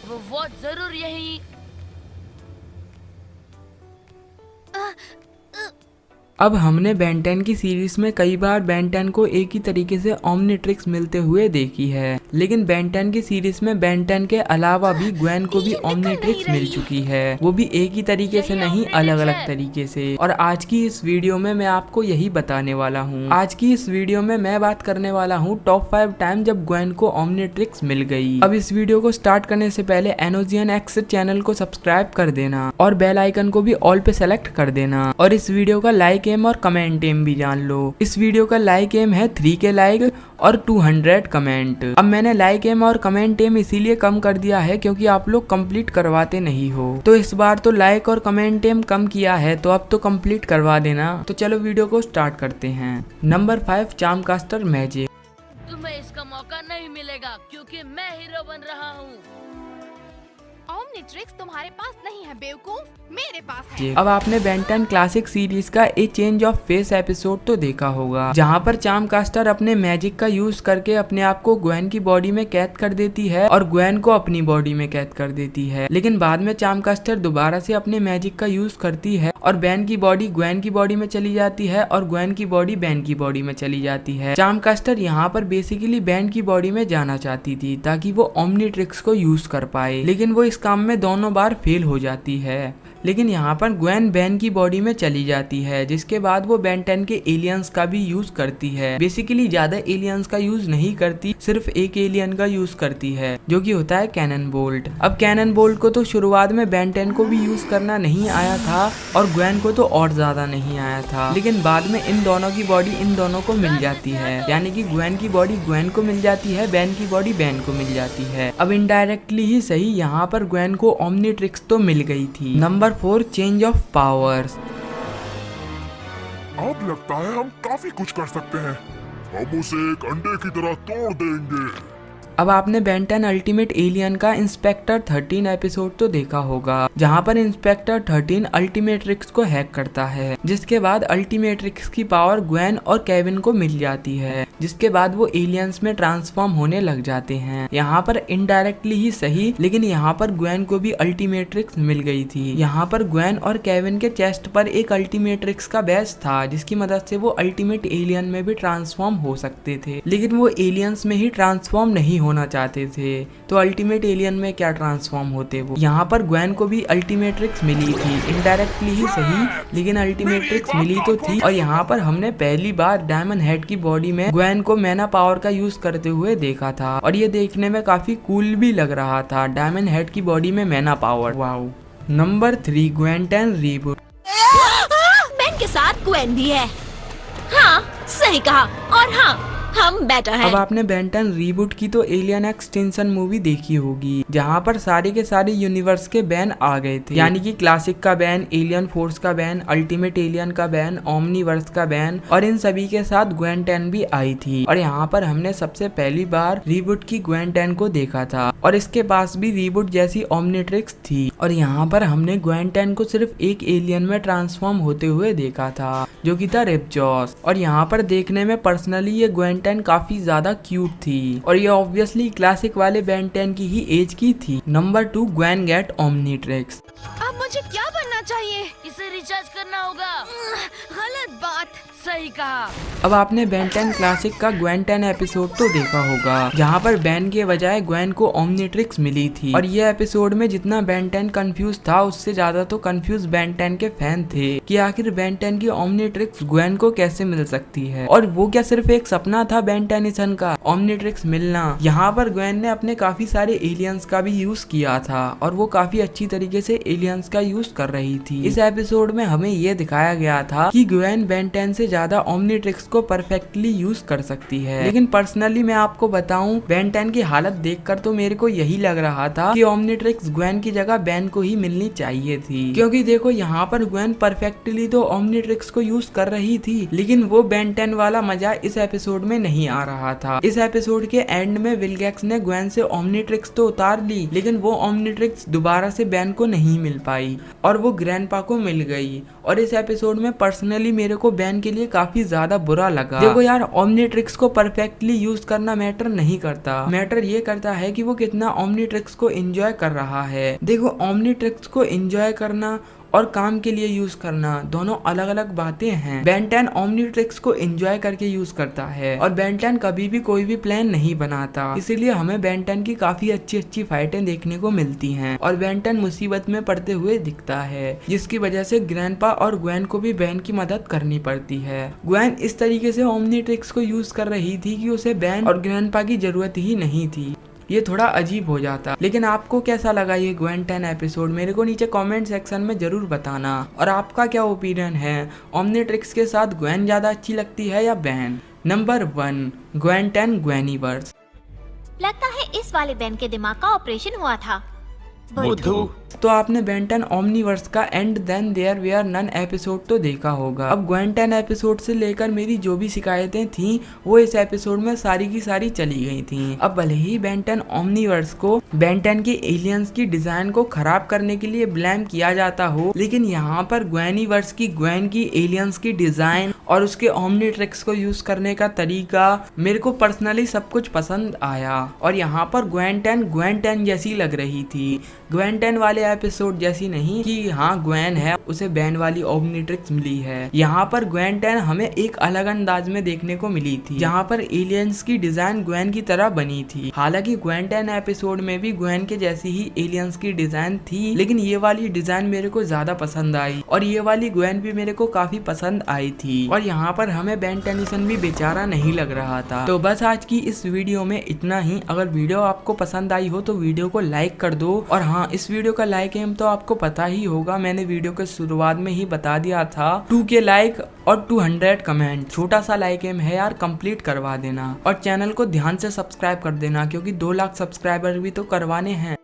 वो जरूर यही। अब हमने बेन 10 की सीरीज में कई बार बेन 10 को एक ही तरीके से ओमनिट्रिक्स मिलते हुए देखी है, लेकिन बेन 10 की सीरीज में बेन 10 के अलावा भी ग्वेन को भी ओमनिट्रिक्स मिल चुकी है, वो भी एक ही तरीके से नहीं, अलग अलग तरीके से। और आज की इस वीडियो में मैं आपको यही बताने वाला हूँ। आज की इस वीडियो में मैं बात करने वाला हूँ टॉप 5 टाइम जब ग्वेन को ओमनिट्रिक्स मिल गई। अब इस वीडियो को स्टार्ट करने से पहले एनोजियन एक्स चैनल को सब्सक्राइब कर देना और बेल आइकन को भी ऑल पे सेलेक्ट कर देना, और इस वीडियो का लाइक एम और कमेंट एम भी जान लो। इस वीडियो का लाइक एम है 3K लाइक और 200 कमेंट। अब मैंने लाइक एम और कमेंट एम इसीलिए कम कर दिया है क्योंकि आप लोग कंप्लीट करवाते नहीं हो, तो इस बार तो लाइक और कमेंट एम कम किया है तो अब तो कंप्लीट करवा देना। तो चलो वीडियो को स्टार्ट करते हैं। Number 5 Charmcaster magic. तुम्हें इसका मौका नहीं मिलेगा क्योंकि मैं हीरो बन रहा हूँ। ओमनिट्रिक्स तुम्हारे पास नहीं है बेवकूफ, मेरे पास है। अब आपने बेन 10 क्लासिक सीरीज का ए चेंज ऑफ फेस एपिसोड तो देखा होगा, जहाँ पर चार्मकास्टर अपने मैजिक का यूज करके अपने आप को ग्वेन की बॉडी में कैद कर देती है और ग्वेन को अपनी बॉडी में कैद कर देती है। लेकिन बाद में चार्मकास्टर दोबारा से अपने मैजिक का यूज करती है और बेन की बॉडी ग्वेन की बॉडी में चली जाती है और ग्वेन की बॉडी बेन की बॉडी में चली जाती है। चार्मकास्टर यहाँ पर बेसिकली बेन की बॉडी में जाना चाहती थी ताकि वो ओमनिट्रिक्स को यूज कर पाए, लेकिन वो इस काम में दोनों बार फेल हो जाती है। लेकिन यहाँ पर ग्वेन बेन की बॉडी में चली जाती है, जिसके बाद वो बेन 10 के एलियंस का भी यूज करती है। बेसिकली ज्यादा एलियंस का यूज नहीं करती, सिर्फ एक एलियन का यूज करती है जो कि होता है कैनन बोल्ट। अब कैनन बोल्ट को तो शुरुआत में बेन 10 को भी यूज करना नहीं आया था और ग्वेन को तो और ज्यादा नहीं आया था, लेकिन बाद में इन दोनों की बॉडी इन दोनों को मिल जाती है, यानी कि ग्वेन की बॉडी ग्वेन को मिल जाती है, बेन की बॉडी बेन को मिल जाती है। अब इनडायरेक्टली ही सही यहाँ पर ग्वेन को ओमनिट्रिक्स तो मिल गई थी। Number 4 change of powers. अब लगता है हम काफी कुछ कर सकते हैं, हम उसे एक अंडे की तरह तोड़ देंगे। अब आपने बेन 10 अल्टीमेट एलियन का इंस्पेक्टर 13 एपिसोड तो देखा होगा, जहाँ पर इंस्पेक्टर 13 अल्टीमेट्रिक्स को हैक करता है, जिसके बाद अल्टीमेट्रिक्स की पावर ग्वेन और केविन को मिल जाती है, जिसके बाद वो एलियंस में ट्रांसफॉर्म होने लग जाते हैं। यहाँ पर इनडायरेक्टली ही सही, लेकिन यहाँ पर ग्वेन को भी अल्टीमेट्रिक्स मिल गई थी। यहाँ पर ग्वेन और केविन के चेस्ट पर एक अल्टीमेट्रिक्स का बैच था, जिसकी मदद से वो अल्टीमेट एलियन में भी ट्रांसफॉर्म हो सकते थे, लेकिन वो एलियंस में ही ट्रांसफॉर्म नहीं होना चाहते थे, तो अल्टीमेट एलियन में क्या ट्रांसफॉर्म होते वो। यहाँ पर ग्वेन को भी अल्टीमेट्रिक्स मिली थी, इनडायरेक्टली ही सही, लेकिन अल्टीमेट्रिक्स मिली तो थी। और यहाँ पर हमने पहली बार डायमंड हेड की बॉडी में ग्वेन को मैना पावर का यूज करते हुए देखा था, और ये देखने में काफी कूल भी लग रहा था, डायमंड हेड की बॉडी में मैना power. Wow. Number 3 Gwen 10 reboot. Ben के साथ ग्वेन भी है। हाँ सही कहा, और हाँ हम बेटर हैं। अब आपने बेन 10 रीबूट की तो एलियन एक्सटेंशन मूवी देखी होगी, जहाँ पर सारे के सारे यूनिवर्स के बैन आ गए थे, यानी कि क्लासिक का बैन, एलियन फोर्स का बैन, अल्टीमेट एलियन का बैन, ओमनीवर्स का बैन, और इन सभी के साथ ग्वेन 10 भी आई थी। और यहाँ पर हमने सबसे पहली बार रीबूट की ग्वेन 10 को देखा था, और इसके पास भी रीबूट जैसी ओमनिट्रिक्स थी। और यहाँ पर हमने ग्वेन 10 को सिर्फ एक एलियन में ट्रांसफॉर्म होते हुए देखा था, जो कि था रिपजॉस। और यहाँ पर देखने में पर्सनली ये ग्वेन 10 काफी ज्यादा क्यूट थी, और ये ऑब्वियसली क्लासिक वाले बेन 10 की ही एज की थी। Number 2 Gwen get Omnitrix. अब मुझे क्या बनना चाहिए? इसे रिचार्ज करना होगा। गलत बात। सही कहा। अब आपने बेन 10 क्लासिक का ग्वेन 10 एपिसोड तो देखा होगा, जहाँ पर बेन के बजाय ग्वेन को ओमनिट्रिक्स मिली थी। और ये एपिसोड में जितना बेन 10 कंफ्यूज था, उससे ज्यादा तो कंफ्यूज बेन 10 के फैन थे कि आखिर बेन 10 की ओमनिट्रिक्स ग्वेन को कैसे मिल सकती है, और वो क्या सिर्फ एक सपना था बेन टेनिसन का ओमनिट्रिक्स मिलना। यहाँ पर ग्वेन ने अपने काफी सारे एलियंस का भी यूज किया था, और वो काफी अच्छी तरीके से एलियंस का यूज कर रही थी। इस एपिसोड में हमें ये दिखाया गया था कि ग्वेन बेन 10 से ज्यादा ओमनिट्रिक्स को परफेक्टली यूज कर सकती है। लेकिन पर्सनली मैं आपको बताऊं, बेन 10 की हालत देखकर तो मेरे को यही लग रहा था कि ओमनिट्रिक्स ग्वेन की जगह बेन को ही मिलनी चाहिए थी, क्योंकि देखो यहाँ पर ग्वेन परफेक्टली तो ओमनिट्रिक्स को यूज कर रही थी, लेकिन वो बेन 10 वाला मजा इस एपिसोड में नहीं आ रहा था। इस एपिसोड के एंड में विलगैक्स ने ग्वेन से ओमनिट्रिक्स तो उतार ली, लेकिन वो ओमनिट्रिक्स दोबारा से बेन को नहीं मिल पाई, और वो ग्रैंडपा को मिल गई। और इस एपिसोड में पर्सनली मेरे को बेन के लिए काफी ज्यादा बुरा लगा। देखो यार, ओमनीट्रिक्स को परफेक्टली यूज करना मैटर नहीं करता, मैटर ये करता है कि वो कितना ओमनीट्रिक्स को एंजॉय कर रहा है। देखो, ओमनीट्रिक्स को एंजॉय करना और काम के लिए यूज करना दोनों अलग अलग बातें हैं। बेन 10 ओमनीट्रिक्स को एंजॉय करके यूज करता है और बेन 10 कभी भी कोई भी प्लान नहीं बनाता, इसीलिए हमें बेन 10 की काफी अच्छी अच्छी फाइटें देखने को मिलती हैं और बेन 10 मुसीबत में पड़ते हुए दिखता है, जिसकी वजह से ग्रैंडपा और ग्वेन को भी बेन की मदद करनी पड़ती है। ग्वेन इस तरीके से ओमनीट्रिक्स को यूज कर रही थी कि उसे बेन और ग्रैंडपा की जरूरत ही नहीं थी। ये थोड़ा अजीब हो जाता। लेकिन आपको कैसा लगा ये ग्वेन 10 एपिसोड, मेरे को नीचे कमेंट सेक्शन में जरूर बताना। और आपका क्या ओपिनियन है, ओमनीट्रिक्स के साथ ग्वेन ज्यादा अच्छी लगती है या बेन? Number 1, Gwen 10 ग्वेनीवर्स। लगता है इस वाले बेन के दिमाग का ऑपरेशन हुआ था। बुद्धू। तो आपने बेन 10 ओमनीवर्स का and then there were none episode तो देखा होगा। अब ग्वेन 10 एपिसोड से लेकर मेरी जो भी शिकायतें थी वो इस एपिसोड में सारी की सारी चली गई थी। अब भले ही बेन 10 ओमनीवर्स को बेन 10 के एलियंस की डिजाइन को खराब करने के लिए ब्लेम किया जाता हो, लेकिन यहाँ पर ग्वेनीवर्स की ग्वेन की एलियंस की डिजाइन और उसके ओमनीट्रिक्स को यूज करने का तरीका मेरे को पर्सनली सब कुछ पसंद आया। और यहाँ पर ग्वेन 10 जैसी लग रही थी, ग्वेन 10 वाले एपिसोड जैसी नहीं कि हाँ ग्वेन है उसे बेन वाली ओमनीट्रिक्स मिली है। यहाँ पर ग्वेन 10 हमें एक अलग अंदाज में देखने को मिली थी, जहाँ पर एलियंस की डिजाइन ग्वेन की तरह बनी थी। हालांकि ग्वेन 10 एपिसोड में भी ग्वेन के जैसी ही एलियंस की डिजाइन थी, लेकिन ये वाली डिजाइन मेरे को ज्यादा पसंद आई और ये वाली ग्वेन भी मेरे को काफी पसंद आई थी। और यहाँ पर हमें बेन टेनिसन भी बेचारा नहीं लग रहा था। तो बस आज की इस वीडियो में इतना ही। अगर वीडियो आपको पसंद आई हो तो वीडियो को लाइक कर दो। और हाँ, इस वीडियो का लाइक एम तो आपको पता ही होगा, मैंने वीडियो के शुरुआत में ही बता दिया था। 2K लाइक और 200 कमेंट, छोटा सा लाइक एम है यार, कंप्लीट करवा देना। और चैनल को ध्यान से सब्सक्राइब कर देना क्योंकि 2 लाख सब्सक्राइबर भी तो करवाने हैं।